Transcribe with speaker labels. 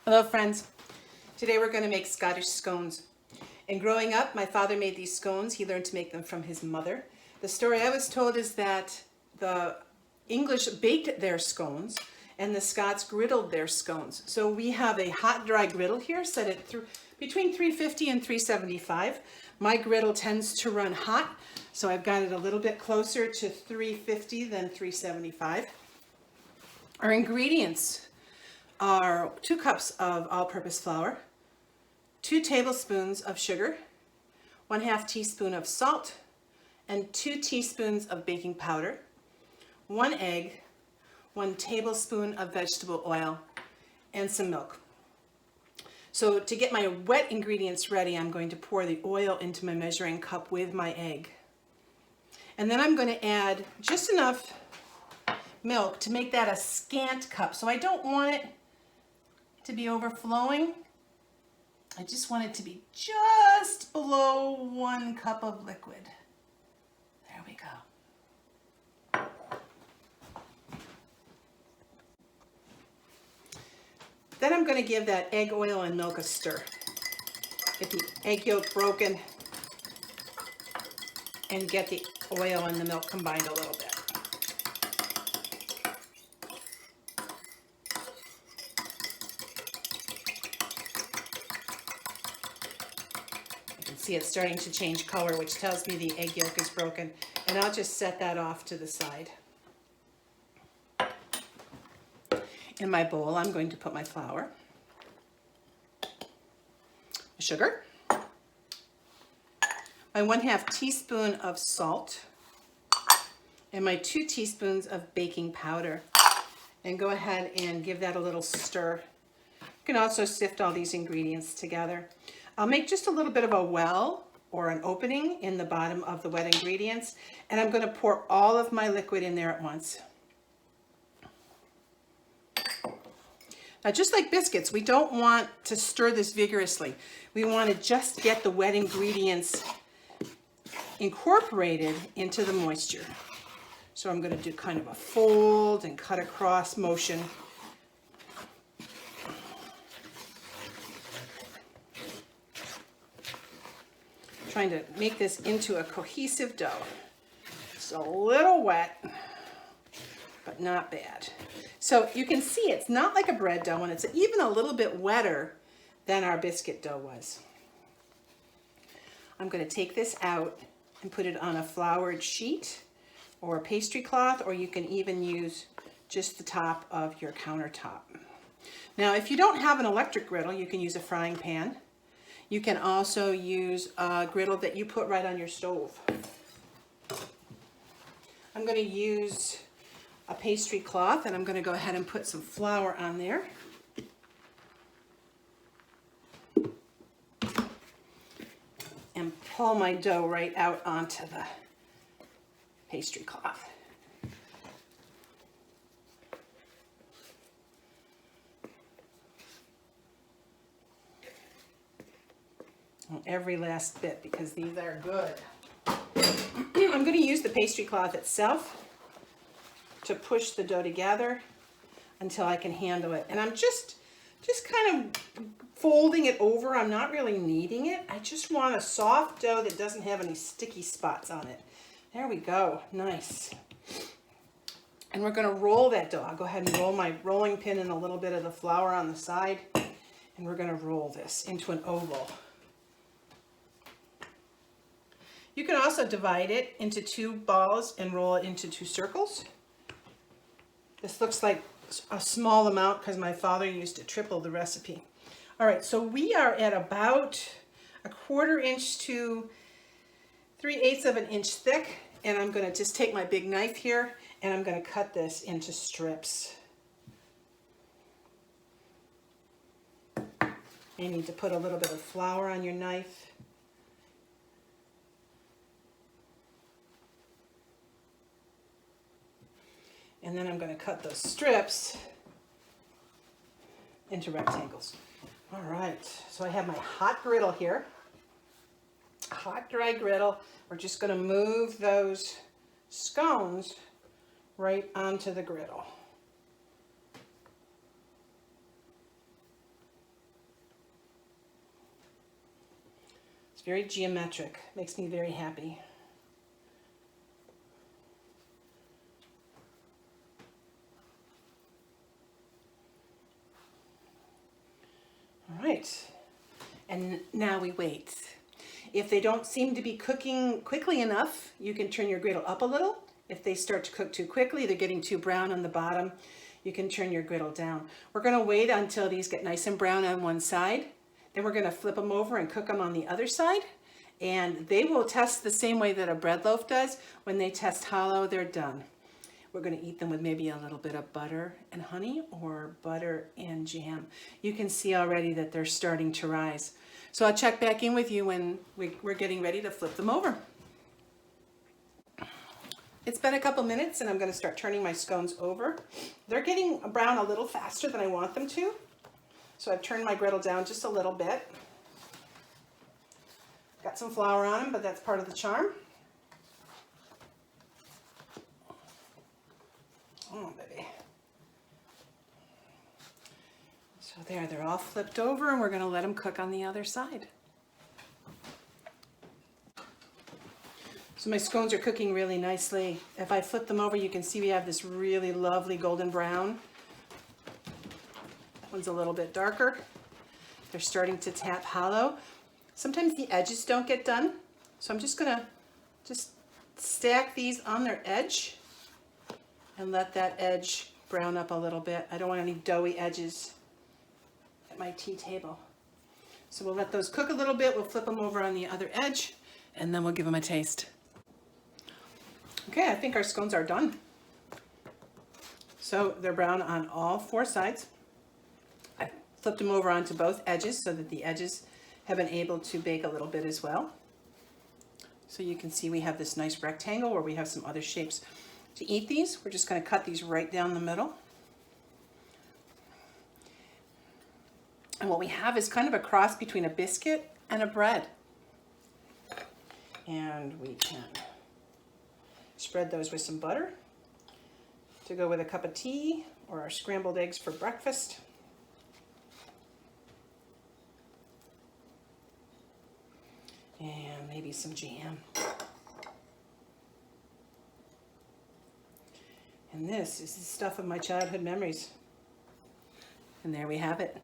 Speaker 1: Hello friends, today we're going to make Scottish scones. And growing up, my father made these scones. He learned to make them from his mother. The story I was told is that the English baked their scones and the Scots griddled their scones. So we have a hot dry griddle here set at between 350 and 375. My griddle tends to run hot, so I've got it a little bit closer to 350 than 375. Our ingredients are 2 cups of all-purpose flour, 2 tablespoons of sugar, 1/2 teaspoon of salt, and 2 teaspoons of baking powder, 1 egg, 1 tablespoon of vegetable oil, and some milk. So to get my wet ingredients ready, I'm going to pour the oil into my measuring cup with my egg. And then I'm going to add just enough milk to make that a scant cup. So I don't want it to be overflowing. I just want it to be just below 1 cup of liquid. There we go. Then I'm going to give that egg, oil, and milk a stir. Get the egg yolk broken and get the oil and the milk combined a little bit. See, it's starting to change color, which tells me the egg yolk is broken, and I'll just set that off to the side. In my bowl, I'm going to put my flour, sugar, my 1/2 teaspoon of salt, and my 2 teaspoons of baking powder, and go ahead and give that a little stir. You can also sift all these ingredients together. I'll make just a little bit of a well or an opening in the bottom of the wet ingredients, and I'm going to pour all of my liquid in there at once. Now, just like biscuits, we don't want to stir this vigorously. We want to just get the wet ingredients incorporated into the moisture. So I'm going to do kind of a fold and cut across motion. Trying to make this into a cohesive dough. It's a little wet, but not bad. So you can see it's not like a bread dough, and it's even a little bit wetter than our biscuit dough was. I'm going to take this out and put it on a floured sheet or a pastry cloth, or you can even use just the top of your countertop. Now, if you don't have an electric griddle, you can use a frying pan. You can also use a griddle that you put right on your stove. I'm going to use a pastry cloth, and I'm going to go ahead and put some flour on there. And pull my dough right out onto the pastry cloth. Every last bit, because these are good. I'm going to use the pastry cloth itself to push the dough together until I can handle it. And I'm just kind of folding it over. I'm not really kneading it. I just want a soft dough that doesn't have any sticky spots on it. There we go. Nice. And we're going to roll that dough. I'll go ahead and roll my rolling pin in a little bit of the flour on the side. And we're going to roll this into an oval. You can also divide it into 2 balls and roll it into 2 circles. This looks like a small amount because my father used to triple the recipe. All right, so we are at about 1/4 inch to 3/8 of an inch thick, and I'm going to just take my big knife here and I'm going to cut this into strips. You need to put a little bit of flour on your knife. And then I'm going to cut those strips into rectangles. All right, so I have my hot griddle here. Hot, dry griddle. We're just going to move those scones right onto the griddle. very geometric. Makes me very happy. All right, and now we wait. If they don't seem to be cooking quickly enough, you can turn your griddle up a little. If they start to cook too quickly, they're getting too brown on the bottom, you can turn your griddle down. We're going to wait until these get nice and brown on one side. Then we're going to flip them over and cook them on the other side. And they will test the same way that a bread loaf does. When they test hollow, they're done. We're going to eat them with maybe a little bit of butter and honey or butter and jam. You can see already that they're starting to rise. So I'll check back in with you when we're getting ready to flip them over. It's been a couple minutes and I'm going to start turning my scones over. They're getting brown a little faster than I want them to. So I've turned my griddle down just a little bit. Got some flour on them, but that's part of the charm. Oh, baby. So there, they're all flipped over and we're going to let them cook on the other side. So my scones are cooking really nicely. If I flip them over, you can see we have this really lovely golden brown. That one's a little bit darker. They're starting to tap hollow. Sometimes the edges don't get done. So I'm just gonna stack these on their edge and let that edge brown up a little bit. I don't want any doughy edges at my tea table. So we'll let those cook a little bit. We'll flip them over on the other edge and then we'll give them a taste. Okay, I think our scones are done. So they're brown on all four sides. I flipped them over onto both edges so that the edges have been able to bake a little bit as well. So you can see we have this nice rectangle where we have some other shapes. To eat these, we're just going to cut these right down the middle. And what we have is kind of a cross between a biscuit and a bread. And we can spread those with some butter to go with a cup of tea or our scrambled eggs for breakfast. And maybe some jam. And this is the stuff of my childhood memories. And there we have it.